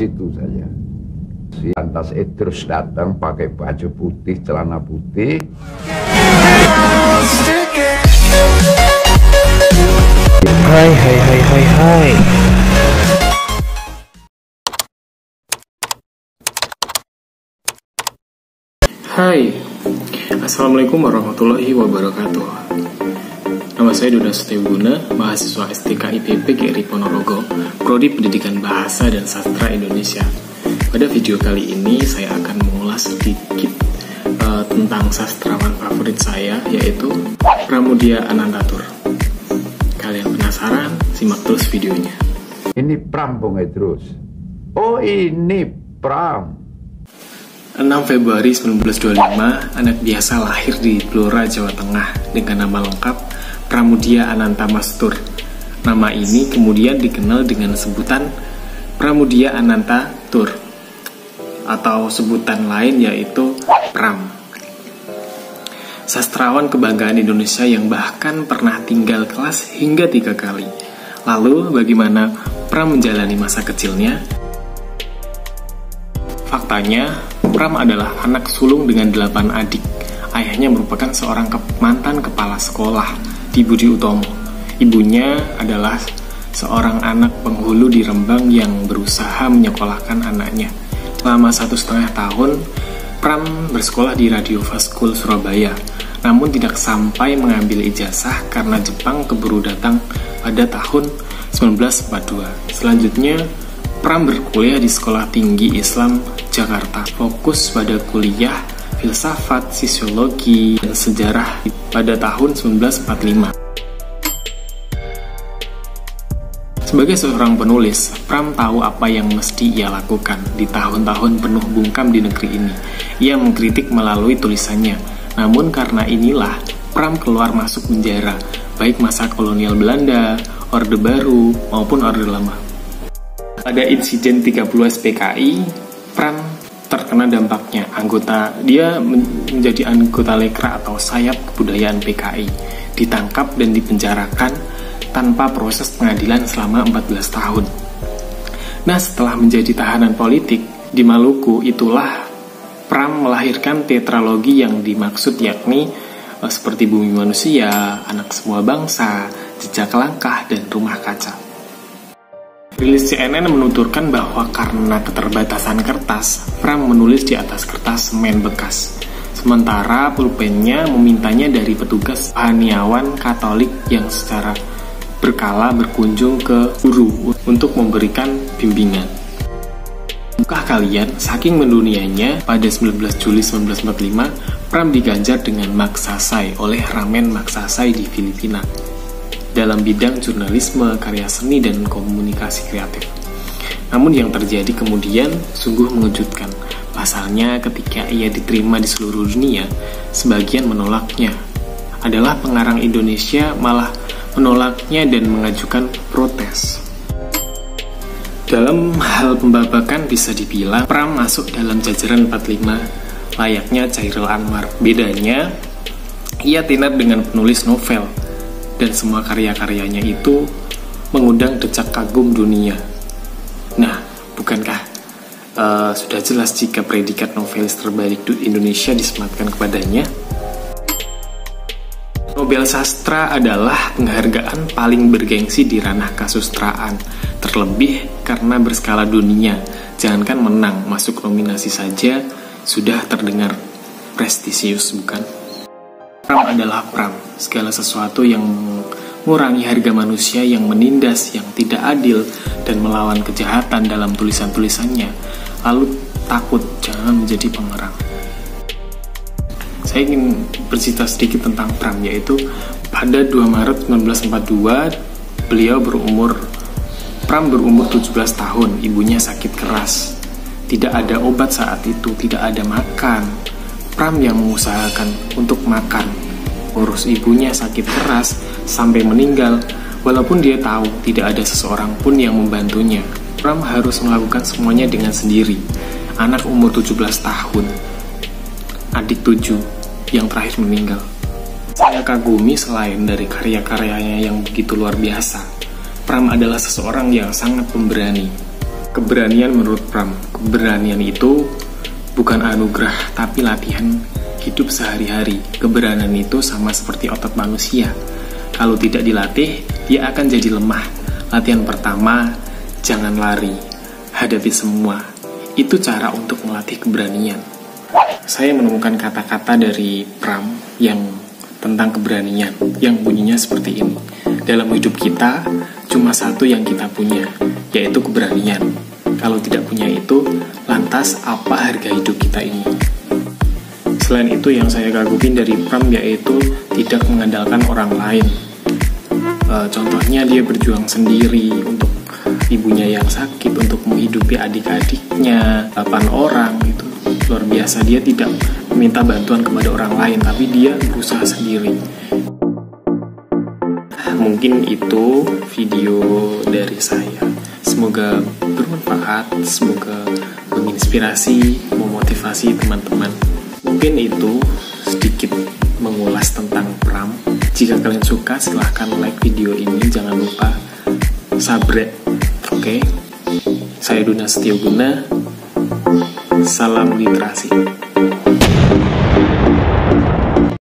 situ saja. Si lantas Idrus datang pakai baju putih, celana putih. Hai. Hai, Assalamualaikum warahmatullahi wabarakatuh. Nama saya Duda Setiaguna, mahasiswa STK IPB GRI Ponorogo, Prodi Pendidikan Bahasa dan Sastra Indonesia. Pada video kali ini saya akan mengulas sedikit tentang sastrawan favorit saya, yaitu Pramudia Anantatur. Kalian penasaran? Simak terus videonya. Ini Pram, Bung Idrus. Oh, ini Pram. 6 Februari 1925, anak biasa lahir di Blora, Jawa Tengah dengan nama lengkap Pramudia Anantamastur. Nama ini kemudian dikenal dengan sebutan Pramudia Anantatur atau sebutan lain yaitu Pram. Sastrawan kebanggaan Indonesia yang bahkan pernah tinggal kelas hingga 3 kali. Lalu bagaimana Pram menjalani masa kecilnya? Faktanya, Pram adalah anak sulung dengan 8 adik. Ayahnya merupakan seorang mantan kepala sekolah di Budi Utomo. Ibunya adalah seorang anak penghulu di Rembang yang berusaha menyekolahkan anaknya. Selama 1,5 tahun, Pram bersekolah di Radio Faskul Surabaya, namun tidak sampai mengambil ijazah karena Jepang keburu datang pada tahun 1942. Selanjutnya, Pram berkuliah di Sekolah Tinggi Islam Jakarta, fokus pada kuliah filsafat, sosiologi, dan sejarah pada tahun 1945. Sebagai seorang penulis, Pram tahu apa yang mesti ia lakukan di tahun-tahun penuh bungkam di negeri ini. Ia mengkritik melalui tulisannya, namun karena inilah Pram keluar masuk penjara, baik masa kolonial Belanda, Orde Baru, maupun Orde Lama. Pada insiden 30 SPKI, Pram terkena dampaknya. Dia menjadi anggota lekra atau sayap kebudayaan PKI, ditangkap dan dipenjarakan tanpa proses pengadilan selama 14 tahun. Nah, setelah menjadi tahanan politik di Maluku, itulah Pram melahirkan tetralogi yang dimaksud, yakni seperti Bumi Manusia, Anak Semua Bangsa, Jejak Langkah, dan Rumah Kaca. Rilis CNN menuturkan bahwa karena keterbatasan kertas, Pram menulis di atas kertas semen bekas. Sementara pulpennya memintanya dari petugas rohaniawan Katolik yang secara berkala berkunjung ke guru untuk memberikan bimbingan. Tahukah kalian, saking mendunianya, pada 19 Juli 1945, Pram diganjar dengan Maksasai oleh Ramen Maksasai di Filipina dalam bidang jurnalisme, karya seni, dan komunikasi kreatif. Namun yang terjadi kemudian sungguh mengejutkan. Pasalnya ketika ia diterima di seluruh dunia, sebagian menolaknya. Adalah pengarang Indonesia malah menolaknya dan mengajukan protes. Dalam hal pembabakan bisa dibilang Pram masuk dalam jajaran 45 layaknya Chairil Anwar. Bedanya, ia tenar dengan penulis novel, dan semua karya-karyanya itu mengundang decak kagum dunia. Nah, bukankah sudah jelas jika predikat novelis terbaik di Indonesia disematkan kepadanya? Nobel Sastra adalah penghargaan paling bergengsi di ranah kasustraan, terlebih karena berskala dunia. Jangankan menang, masuk nominasi saja sudah terdengar prestisius, bukan? Pram adalah Pram, segala sesuatu yang mengurangi harga manusia, yang menindas, yang tidak adil, dan melawan kejahatan dalam tulisan-tulisannya. Lalu takut jangan menjadi pengerang. Saya ingin bercerita sedikit tentang Pram, yaitu pada 2 Maret 1942, Pram berumur 17 tahun, ibunya sakit keras. Tidak ada obat saat itu, tidak ada makan. Pram yang mengusahakan untuk makan, urus ibunya sakit keras sampai meninggal, walaupun dia tahu tidak ada seseorang pun yang membantunya. Pram harus melakukan semuanya dengan sendiri. Anak umur 17 tahun, adik 7 yang terakhir meninggal. Saya kagumi selain dari karya-karyanya yang begitu luar biasa, Pram adalah seseorang yang sangat pemberani. Keberanian menurut Pram, keberanian itu bukan anugerah tapi latihan hidup sehari-hari. Keberanian itu sama seperti otot manusia. Kalau tidak dilatih, dia akan jadi lemah. Latihan pertama, jangan lari, hadapi semua. Itu cara untuk melatih keberanian. Saya menemukan kata-kata dari Pram yang tentang keberanian, yang bunyinya seperti ini. Dalam hidup kita, cuma satu yang kita punya, yaitu keberanian. Kalau tidak punya itu, lantas apa harga hidup kita ini? Selain itu, yang saya kagumi dari Pram yaitu tidak mengandalkan orang lain. Contohnya dia berjuang sendiri untuk ibunya yang sakit, untuk menghidupi adik-adiknya, 8 orang, itu luar biasa. Dia tidak meminta bantuan kepada orang lain, tapi dia berusaha sendiri. Mungkin itu video dari saya. Semoga bermanfaat, semoga menginspirasi, memotivasi teman-teman. Mungkin itu sedikit mengulas tentang Pram. Jika kalian suka, silahkan like video ini. Jangan lupa subscribe. Oke? Saya Duna Setioguna. Salam literasi.